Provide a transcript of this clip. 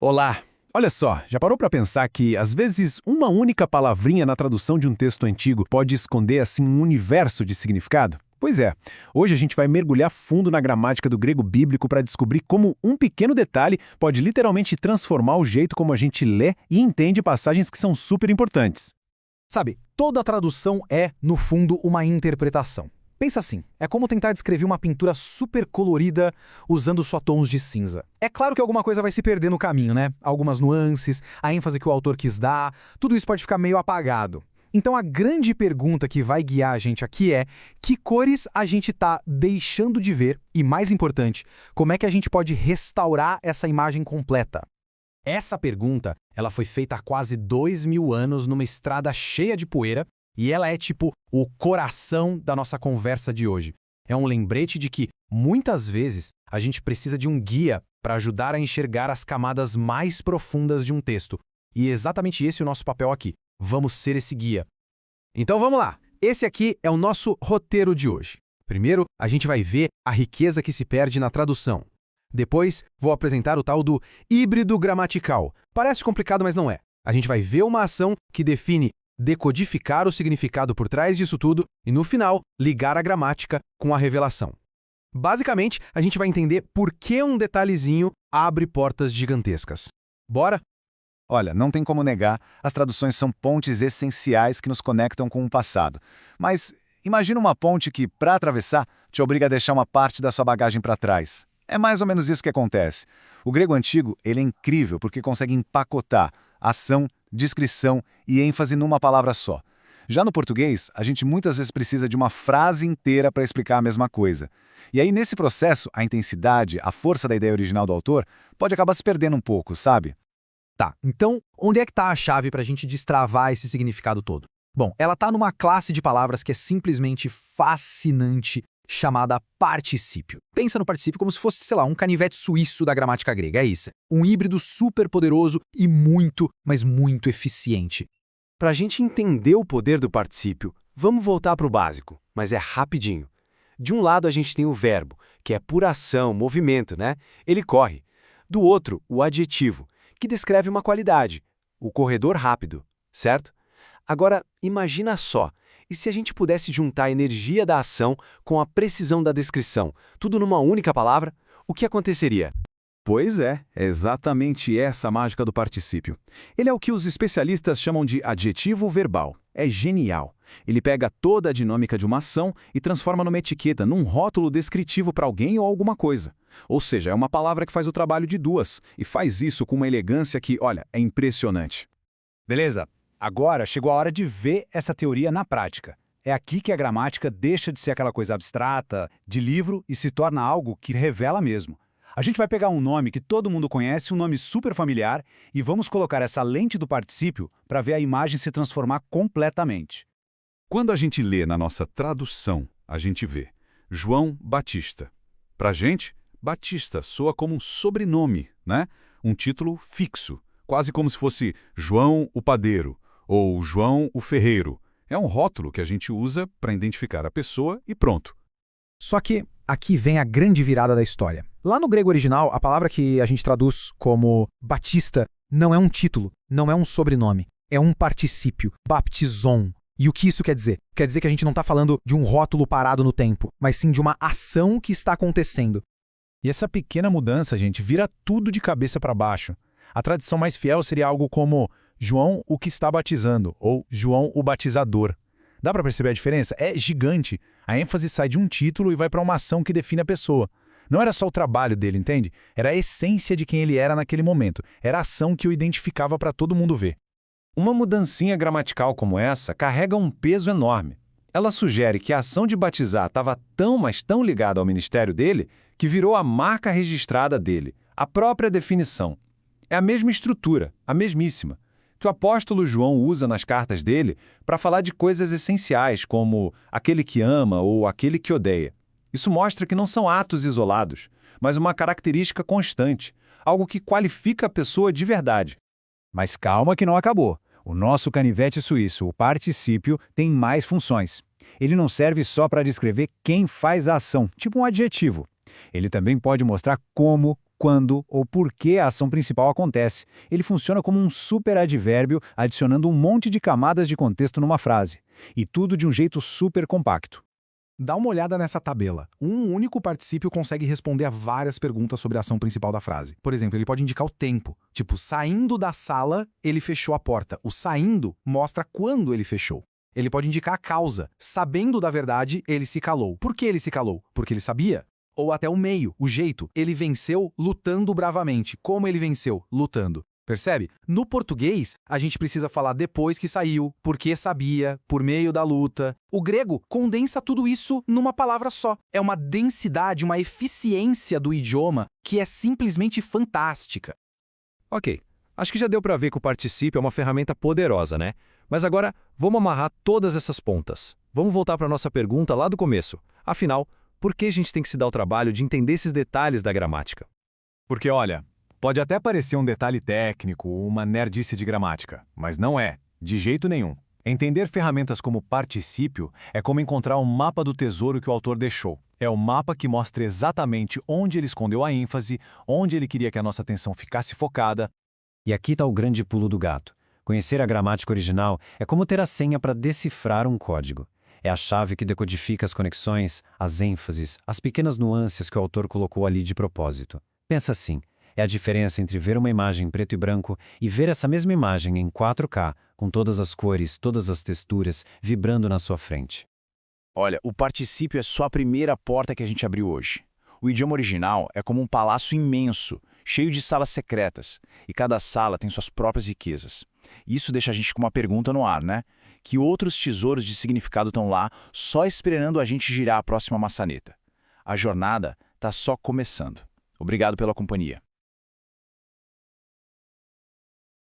Olá! Olha só, já parou para pensar que, às vezes, uma única palavrinha na tradução de um texto antigo pode esconder, assim, um universo de significado? Pois é, hoje a gente vai mergulhar fundo na gramática do grego bíblico para descobrir como um pequeno detalhe pode literalmente transformar o jeito como a gente lê e entende passagens que são super importantes. Sabe, toda tradução é, no fundo, uma interpretação. Pensa assim, é como tentar descrever uma pintura super colorida usando só tons de cinza. É claro que alguma coisa vai se perder no caminho, né? Algumas nuances, a ênfase que o autor quis dar, tudo isso pode ficar meio apagado. Então a grande pergunta que vai guiar a gente aqui é: que cores a gente está deixando de ver? E mais importante, como é que a gente pode restaurar essa imagem completa? Essa pergunta, ela foi feita há quase 2000 anos numa estrada cheia de poeira, e ela é tipo o coração da nossa conversa de hoje. É um lembrete de que, muitas vezes, a gente precisa de um guia para ajudar a enxergar as camadas mais profundas de um texto. E é exatamente esse o nosso papel aqui. Vamos ser esse guia. Então vamos lá! Esse aqui é o nosso roteiro de hoje. Primeiro, a gente vai ver a riqueza que se perde na tradução. Depois, vou apresentar o tal do híbrido gramatical. Parece complicado, mas não é. A gente vai ver uma ação que define decodificar o significado por trás disso tudo e, no final, ligar a gramática com a revelação. Basicamente, a gente vai entender por que um detalhezinho abre portas gigantescas. Bora? Olha, não tem como negar, as traduções são pontes essenciais que nos conectam com o passado. Mas imagina uma ponte que, para atravessar, te obriga a deixar uma parte da sua bagagem para trás. É mais ou menos isso que acontece. O grego antigo, ele é incrível porque consegue empacotar ação, descrição e ênfase numa palavra só. Já no português, a gente muitas vezes precisa de uma frase inteira para explicar a mesma coisa. E aí, nesse processo, a intensidade, a força da ideia original do autor pode acabar se perdendo um pouco, sabe? Tá, então onde é que está a chave para a gente destravar esse significado todo? Bom, ela está numa classe de palavras que é simplesmente fascinante, chamada particípio. Pensa no particípio como se fosse, sei lá, um canivete suíço da gramática grega, é isso. Um híbrido super poderoso e muito, mas muito eficiente. Para a gente entender o poder do particípio, vamos voltar para o básico, mas é rapidinho. De um lado a gente tem o verbo, que é pura ação, movimento, né? Ele corre. Do outro, o adjetivo, que descreve uma qualidade, o corredor rápido, certo? Agora, imagina só, e se a gente pudesse juntar a energia da ação com a precisão da descrição, tudo numa única palavra, o que aconteceria? Pois é exatamente essa a mágica do particípio. Ele é o que os especialistas chamam de adjetivo verbal. É genial. Ele pega toda a dinâmica de uma ação e transforma numa etiqueta, num rótulo descritivo para alguém ou alguma coisa. Ou seja, é uma palavra que faz o trabalho de duas, e faz isso com uma elegância que, olha, é impressionante. Beleza, agora chegou a hora de ver essa teoria na prática. É aqui que a gramática deixa de ser aquela coisa abstrata, de livro, e se torna algo que revela mesmo. A gente vai pegar um nome que todo mundo conhece, um nome super familiar, e vamos colocar essa lente do particípio para ver a imagem se transformar completamente. Quando a gente lê na nossa tradução, a gente vê João Batista. Pra gente, Batista soa como um sobrenome, né? Um título fixo, quase como se fosse João o Padeiro ou João o Ferreiro. É um rótulo que a gente usa para identificar a pessoa e pronto. Só que aqui vem a grande virada da história. Lá no grego original, a palavra que a gente traduz como Batista não é um título, não é um sobrenome, é um particípio, baptizon. E o que isso quer dizer? Quer dizer que a gente não está falando de um rótulo parado no tempo, mas sim de uma ação que está acontecendo. E essa pequena mudança, gente, vira tudo de cabeça para baixo. A tradição mais fiel seria algo como João o que está batizando, ou João o batizador. Dá para perceber a diferença? É gigante. A ênfase sai de um título e vai para uma ação que define a pessoa. Não era só o trabalho dele, entende? Era a essência de quem ele era naquele momento. Era a ação que o identificava para todo mundo ver. Uma mudancinha gramatical como essa carrega um peso enorme. Ela sugere que a ação de batizar estava tão, mas tão ligada ao ministério dele, que virou a marca registrada dele, a própria definição. É a mesma estrutura, a mesmíssima, que o apóstolo João usa nas cartas dele para falar de coisas essenciais, como aquele que ama ou aquele que odeia. Isso mostra que não são atos isolados, mas uma característica constante, algo que qualifica a pessoa de verdade. Mas calma que não acabou. O nosso canivete suíço, o particípio, tem mais funções. Ele não serve só para descrever quem faz a ação, tipo um adjetivo. Ele também pode mostrar como, quando ou por que a ação principal acontece. Ele funciona como um superadvérbio, adicionando um monte de camadas de contexto numa frase. E tudo de um jeito super compacto. Dá uma olhada nessa tabela. Um único particípio consegue responder a várias perguntas sobre a ação principal da frase. Por exemplo, ele pode indicar o tempo. Tipo, saindo da sala, ele fechou a porta. O saindo mostra quando ele fechou. Ele pode indicar a causa. Sabendo da verdade, ele se calou. Por que ele se calou? Porque ele sabia. Ou até o meio, o jeito. Ele venceu lutando bravamente. Como ele venceu? Lutando. Percebe? No português, a gente precisa falar depois que saiu, porque sabia, por meio da luta. O grego condensa tudo isso numa palavra só. É uma densidade, uma eficiência do idioma que é simplesmente fantástica. Ok, acho que já deu para ver que o particípio é uma ferramenta poderosa, né? Mas agora, vamos amarrar todas essas pontas. Vamos voltar para a nossa pergunta lá do começo. Afinal, por que a gente tem que se dar o trabalho de entender esses detalhes da gramática? Porque, olha, pode até parecer um detalhe técnico, uma nerdice de gramática, mas não é, de jeito nenhum. Entender ferramentas como particípio é como encontrar um mapa do tesouro que o autor deixou. É o mapa que mostra exatamente onde ele escondeu a ênfase, onde ele queria que a nossa atenção ficasse focada. E aqui está o grande pulo do gato. Conhecer a gramática original é como ter a senha para decifrar um código. É a chave que decodifica as conexões, as ênfases, as pequenas nuances que o autor colocou ali de propósito. Pensa assim, é a diferença entre ver uma imagem em preto e branco e ver essa mesma imagem em 4K, com todas as cores, todas as texturas, vibrando na sua frente. Olha, o particípio é só a primeira porta que a gente abriu hoje. O idioma original é como um palácio imenso, cheio de salas secretas, e cada sala tem suas próprias riquezas. Isso deixa a gente com uma pergunta no ar, né? Que outros tesouros de significado estão lá, só esperando a gente girar a próxima maçaneta? A jornada está só começando. Obrigado pela companhia.